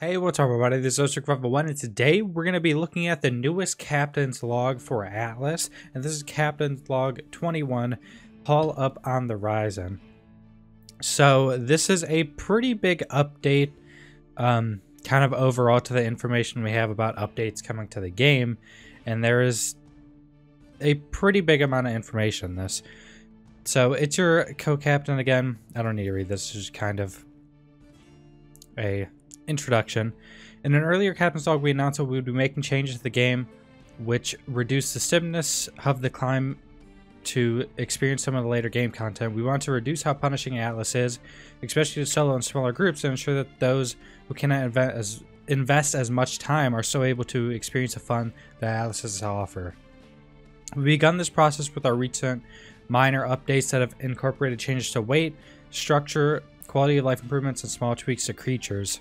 Hey, what's up everybody, this is Ostric501 and today we're going to be looking at the newest Captain's Log for Atlas, and this is Captain's Log 21, Hull Up on the Horizon. So this is a pretty big update, kind of overall to the information we have about updates coming to the game, and there is a pretty big amount of information in this. So it's your co-captain again. I don't need to read this, it's just kind of a introduction. In an earlier Captain's Log, we announced that we would be making changes to the game which reduce the stiffness of the climb to experience some of the later game content. We want to reduce how punishing Atlas is, especially to solo and smaller groups, and ensure that those who cannot invest as much time are still able to experience the fun that Atlas has to offer. We've begun this process with our recent minor updates that have incorporated changes to weight, structure, quality of life improvements, and small tweaks to creatures.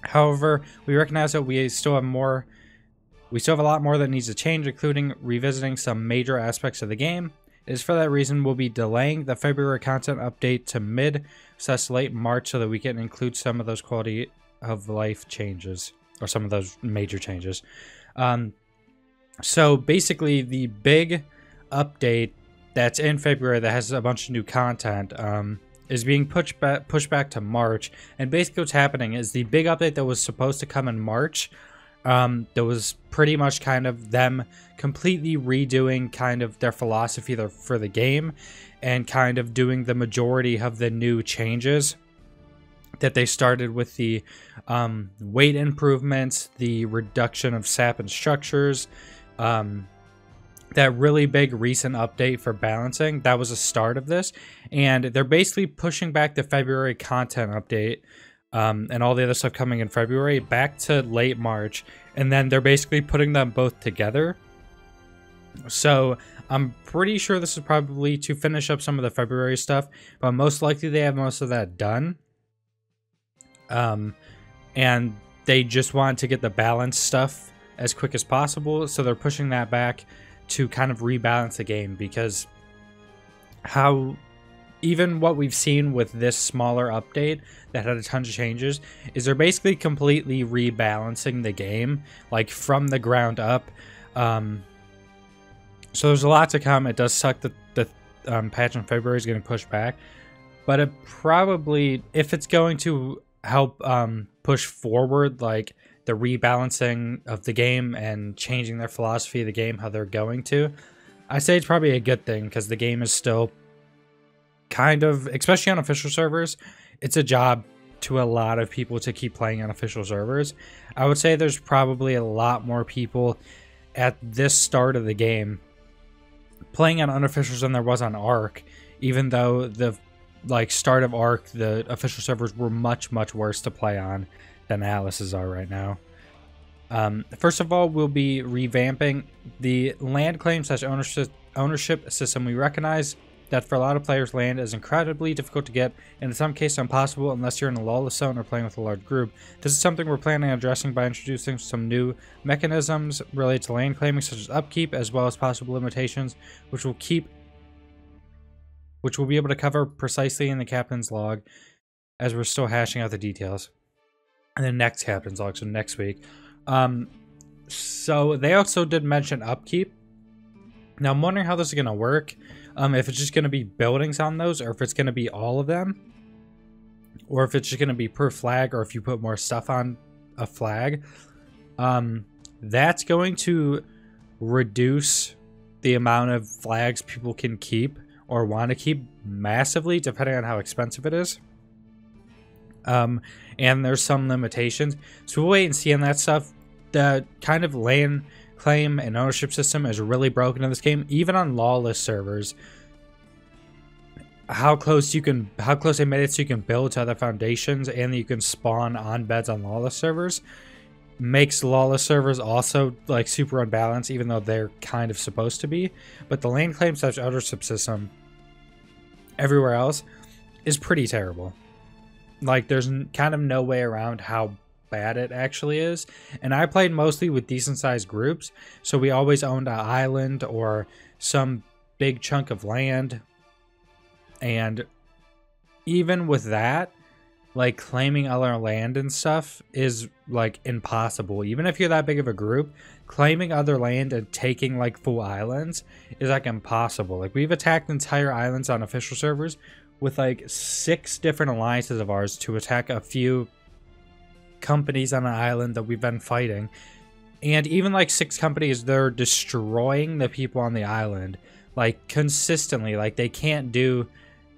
However, we recognize that we still have a lot more that needs to change, including revisiting some major aspects of the game. It is for that reason we'll be delaying the February content update to mid/late March so that we can include some of those quality of life changes, or some of those major changes. So basically the big update that's in February that has a bunch of new content is being pushed back to March, and basically what's happening is the big update that was supposed to come in March, that was pretty much kind of them completely redoing kind of their philosophy for the game and kind of doing the majority of the new changes that they started with the weight improvements, the reduction of sap and structures, that really big recent update for balancing. That was a start of this, and they're basically pushing back the February content update and all the other stuff coming in February back to late March, and then they're basically putting them both together. So I'm pretty sure this is probably to finish up some of the February stuff, but most likely they have most of that done, and they just want to get the balance stuff as quick as possible, so they're pushing that back to kind of rebalance the game, because even what we've seen with this smaller update that had a ton of changes is they're basically completely rebalancing the game, like from the ground up. So there's a lot to come. It does suck that the patch in February is getting pushed back, but it probably, if it's going to help push forward like the rebalancing of the game and changing their philosophy of the game, how they're going to, I say it's probably a good thing, because the game is still kind of, especially on official servers, it's a job to a lot of people to keep playing on official servers. I would say there's probably a lot more people at this start of the game playing on unofficials than there was on Arc, even though the start of Arc, the official servers were much worse to play on than Atlas's are right now. First of all, we'll be revamping the land claim / ownership system. We recognize that for a lot of players, land is incredibly difficult to get, and in some cases impossible unless you're in a lawless zone or playing with a large group. This is something we're planning on addressing by introducing some new mechanisms related to land claiming, such as upkeep, as well as possible limitations, which we'll be able to cover precisely in the Captain's Log, as we're still hashing out the details. And then next Captain's Log, so next week. So they also did mention upkeep. Now I'm wondering how this is going to work. If it's just going to be buildings on those, or if it's going to be all of them, or if it's just going to be per flag, or if you put more stuff on a flag. That's going to reduce the amount of flags people can keep or want to keep massively, depending on how expensive it is. And there's some limitations, so we'll wait and see on that stuff. The kind of land claim and ownership system is really broken in this game, even on lawless servers. How close they made it so you can build to other foundations and that you can spawn on beds on lawless servers makes lawless servers also like super unbalanced, even though they're kind of supposed to be. But the land claim / ownership system everywhere else is pretty terrible. Like, there's kind of no way around how bad it actually is. And I played mostly with decent sized groups, so we always owned an island or some big chunk of land, and even with that, like claiming other land and stuff is like impossible. Even if you're that big of a group, claiming other land and taking like full islands is like impossible. Like we've attacked entire islands on official servers with like 6 different alliances of ours to attack a few companies on an island that we've been fighting. And even like 6 companies, they're destroying the people on the island like consistently. Like they can't do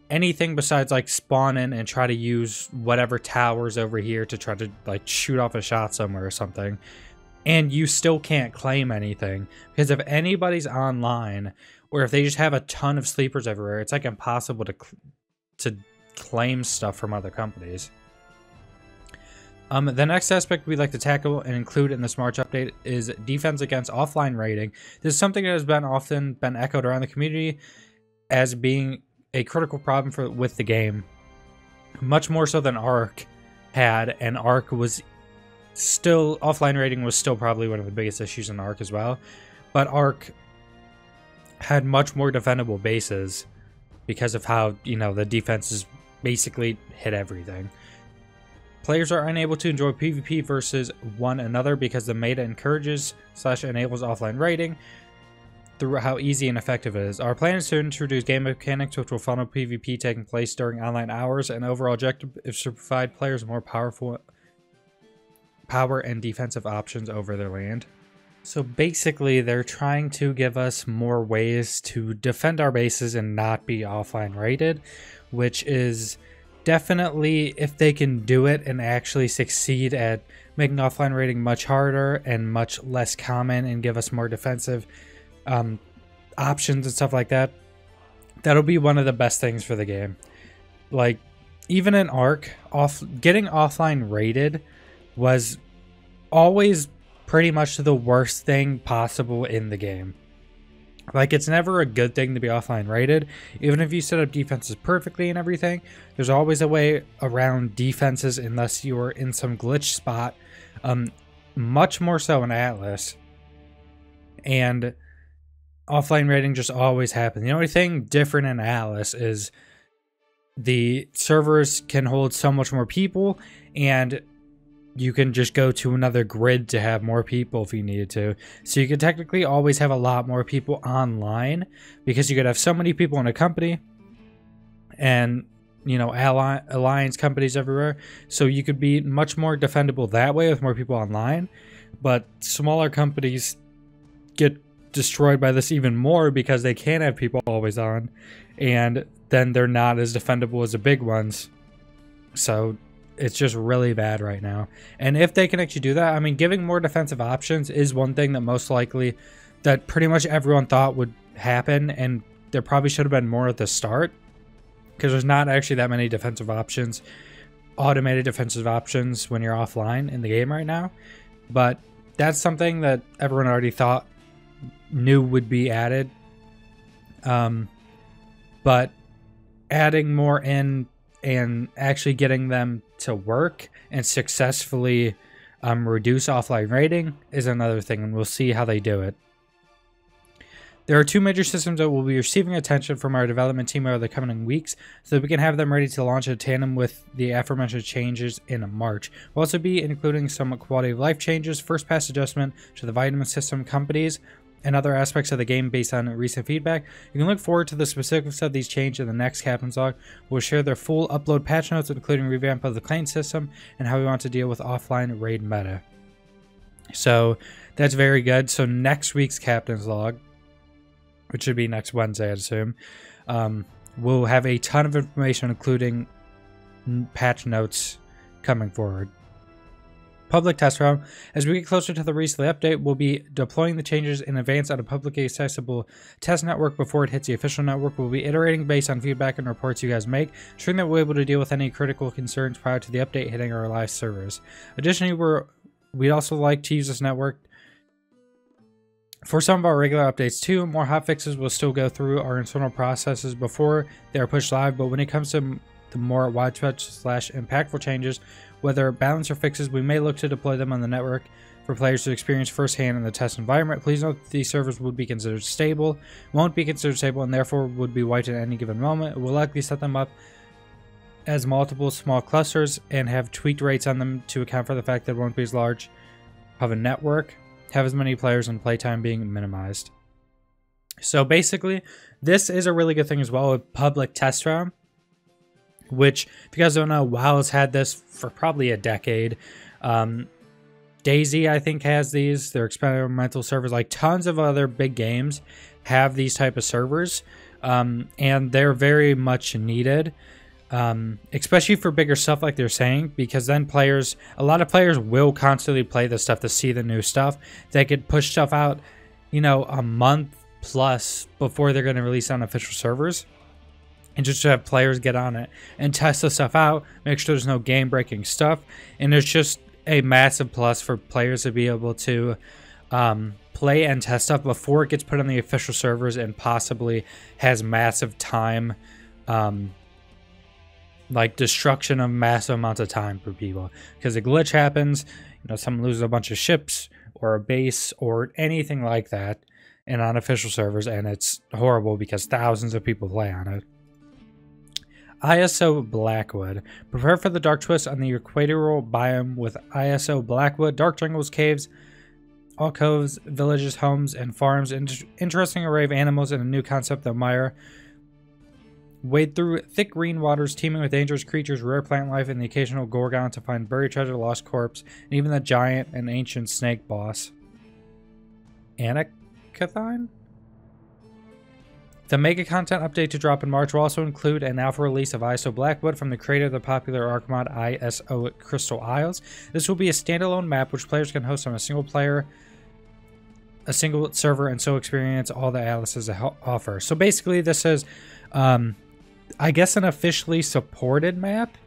anything besides like spawn in and try to use whatever towers over here to try to like shoot off a shot somewhere or something, and you still can't claim anything because if anybody's online or if they just have a ton of sleepers everywhere, it's like impossible to claim stuff from other companies. The next aspect we'd like to tackle and include in this March update is defense against offline raiding. This is something that has often been echoed around the community as being a critical problem with the game, much more so than Ark had, and Ark was still, offline raiding was still probably one of the biggest issues in Ark as well, but Ark had much more defendable bases because of how, you know, the defenses basically hit everything. Players are unable to enjoy PvP versus one another because the meta encourages/enables offline raiding through how easy and effective it is. Our plan is to introduce game mechanics which will funnel PvP taking place during online hours, and overall objective is to provide players more power and defensive options over their land. So basically they're trying to give us more ways to defend our bases and not be offline raided, which is definitely, if they can do it and actually succeed at making offline raiding much harder and much less common and give us more defensive options and stuff like that, that'll be one of the best things for the game. Like even in Ark, getting offline raided was always pretty much the worst thing possible in the game. Like it's never a good thing to be offline raided. Even if you set up defenses perfectly and everything, there's always a way around defenses unless you're in some glitch spot, much more so in Atlas. And offline raiding just always happens. The only thing different in Atlas is the servers can hold so much more people, and you can just go to another grid to have more people if you needed to. So you could technically always have a lot more people online because you could have so many people in a company and, you know, alliance companies everywhere. So you could be much more defendable that way with more people online. But smaller companies get destroyed by this even more because they can't have people always on, and then they're not as defendable as the big ones. So it's just really bad right now. And if they can actually do that, I mean, giving more defensive options is one thing that most likely, that pretty much everyone thought would happen, and there probably should have been more at the start because there's not actually that many defensive options, automated defensive options when you're offline in the game right now. But that's something that everyone already knew would be added. But adding more in and actually getting them to work and successfully reduce offline raiding is another thing, and we'll see how they do it. There are 2 major systems that will be receiving attention from our development team over the coming weeks so that we can have them ready to launch in tandem with the aforementioned changes in March. We'll also be including some quality of life changes, first pass adjustment to the vitamin system companies, and other aspects of the game based on recent feedback. You can look forward to the specifics of these changes in the next Captain's Log. We'll share their full upload patch notes, including revamp of the claim system and how we want to deal with offline raid meta. So that's very good. So next week's Captain's Log, which should be next Wednesday, I'd assume, we'll have a ton of information, including patch notes coming forward. Public test round. As we get closer to the release of the update, we'll be deploying the changes in advance on a publicly accessible test network before it hits the official network. We'll be iterating based on feedback and reports you guys make, ensuring that we're able to deal with any critical concerns prior to the update hitting our live servers. Additionally, we'd also like to use this network for some of our regular updates too. More hotfixes will still go through our internal processes before they are pushed live, but when it comes to the more widespread/impactful changes, whether balance or fixes, we may look to deploy them on the network for players to experience firsthand in the test environment. Please note that these servers would be considered stable, won't be considered stable, and therefore would be wiped at any given moment. We'll likely set them up as multiple small clusters and have tweaked rates on them to account for the fact that it won't be as large of a network, have as many players and playtime being minimized. So basically, this is a really good thing as well with public test round, which, if you guys don't know, WoW has had this for probably a decade. DayZ, I think, has these. They're experimental servers. Like, tons of other big games have these type of servers, and they're very much needed, especially for bigger stuff like they're saying, because then a lot of players will constantly play this stuff to see the new stuff. They could push stuff out, you know, a month plus before they're going to release on official servers, and just to have players get on it and test the stuff out, make sure there's no game-breaking stuff, and it's just a massive plus for players to be able to play and test stuff before it gets put on the official servers and possibly has massive time, like destruction of massive amounts of time for people, because a glitch happens, you know, someone loses a bunch of ships or a base or anything like that, and on official servers, and it's horrible because thousands of people play on it. ISO Blackwood. Prepare for the dark twist on the equatorial biome with ISO Blackwood. Dark jungles, caves, alcoves, villages, homes, and farms. Interesting array of animals and a new concept of mire. Wade through thick green waters teeming with dangerous creatures, rare plant life, and the occasional gorgon to find buried treasure, lost corpse, and even the giant and ancient snake boss. Anacathine? The mega content update to drop in March will also include an alpha release of ISO Blackwood from the creator of the popular Arc mod ISO Crystal Isles. This will be a standalone map which players can host on a single server, and so experience all that Atlas has to offer. So basically this is, I guess, an officially supported map,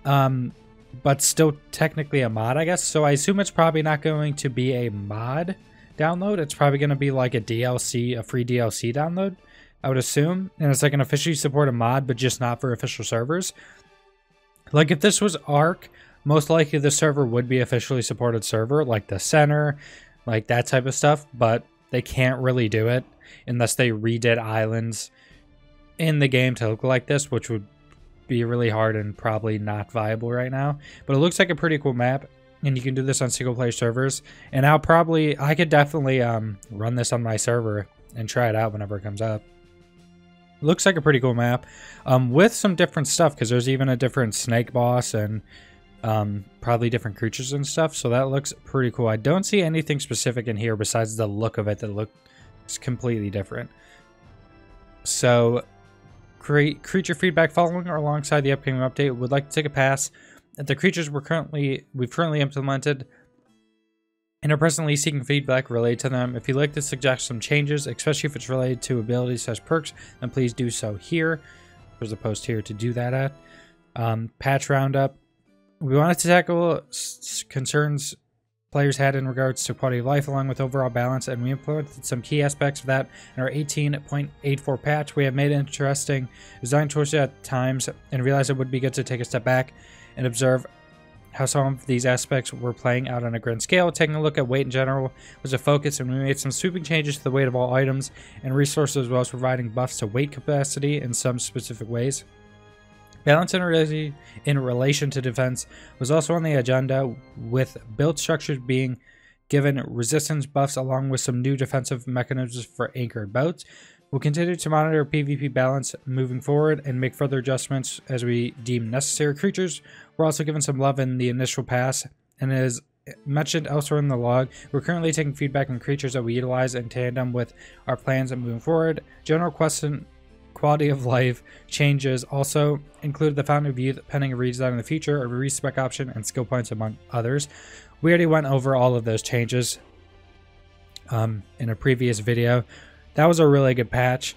but still technically a mod, I guess. So I assume it's probably not going to be a mod download. It's probably going to be like a DLC, a free DLC download, I would assume. And it's like an officially supported mod, but just not for official servers. Like if this was Arc, most likely the server would be officially supported server, like the center, like that type of stuff. But they can't really do it unless they redid islands in the game to look like this, which would be really hard and probably not viable right now. But it looks like a pretty cool map, and you can do this on single player servers. And I could definitely run this on my server and try it out whenever it comes up. Looks like a pretty cool map, with some different stuff, because there's even a different snake boss and probably different creatures and stuff. So that looks pretty cool. I don't see anything specific in here besides the look of it that looks completely different. So creature feedback following or alongside the upcoming update. Would like to take a pass at the creatures we've currently implemented and are presently seeking feedback related to them. If you'd like to suggest some changes, especially if it's related to abilities / perks, then please do so here. There's a post here to do that at. Patch roundup. We wanted to tackle concerns players had in regards to quality of life along with overall balance, and we implemented some key aspects of that in our 18.84 patch. We have made interesting design choices at times and realized it would be good to take a step back and observe how some of these aspects were playing out on a grand scale. Taking a look at weight in general was a focus, and we made some sweeping changes to the weight of all items and resources, as well as providing buffs to weight capacity in some specific ways. Balance in relation to defense was also on the agenda, with build structures being given resistance buffs along with some new defensive mechanisms for anchored boats. We'll continue to monitor PvP balance moving forward and make further adjustments as we deem necessary. Creatures were also given some love in the initial pass, and as mentioned elsewhere in the log, we're currently taking feedback on creatures that we utilize in tandem with our plans and moving forward. General quality of life changes also included the Fountain of Youth pending a redesign in the future, a respec option, and skill points among others. We already went over all of those changes in a previous video. That was a really good patch.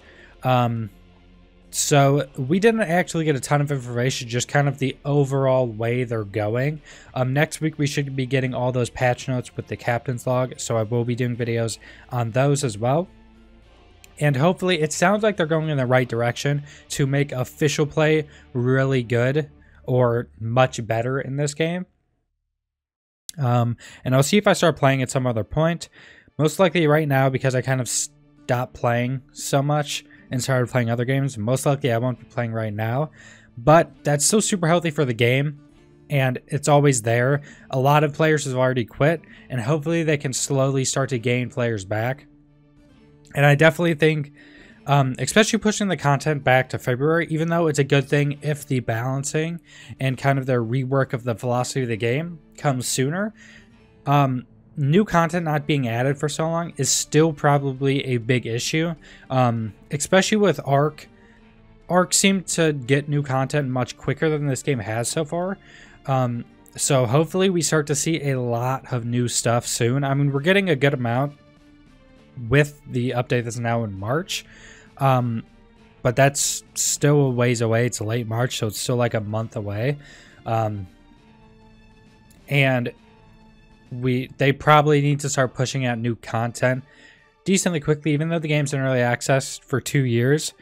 So we didn't actually get a ton of information, just kind of the overall way they're going. Next week we should be getting all those patch notes with the captain's log, so I will be doing videos on those as well. And hopefully it sounds like they're going in the right direction to make official play really good or much better in this game. And I'll see if I start playing at some other point. Most likely right now, because I kind of stopped playing so much and started playing other games. Most likely I won't be playing right now. but that's still super healthy for the game, and it's always there. A lot of players have already quit, and hopefully they can slowly start to gain players back. And I definitely think, especially pushing the content back to February, even though it's a good thing if the balancing and kind of their rework of the philosophy of the game comes sooner, new content not being added for so long is still probably a big issue, especially with Ark. Ark seemed to get new content much quicker than this game has so far. So hopefully we start to see a lot of new stuff soon. I mean, we're getting a good amount with the update that's now in March. But that's still a ways away. It's late March, so it's still like a month away. And they probably need to start pushing out new content decently quickly, even though the game's in early access for 2 years.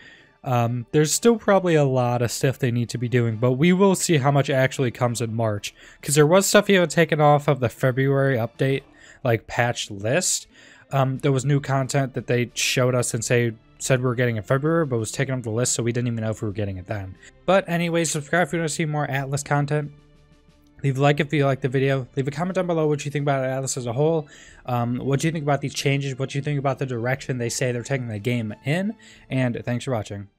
There's still probably a lot of stuff they need to be doing, but we will see how much actually comes in March, because there was stuff you had taken off of the February update, like patch list. There was new content that they showed us and said we were getting in February, but was taken off the list, so we didn't even know if we were getting it then. But anyways, subscribe if you want to see more Atlas content. Leave a like if you like the video. Leave a comment down below what you think about Atlas as a whole. What do you think about these changes? What do you think about the direction they say they're taking the game in? And thanks for watching.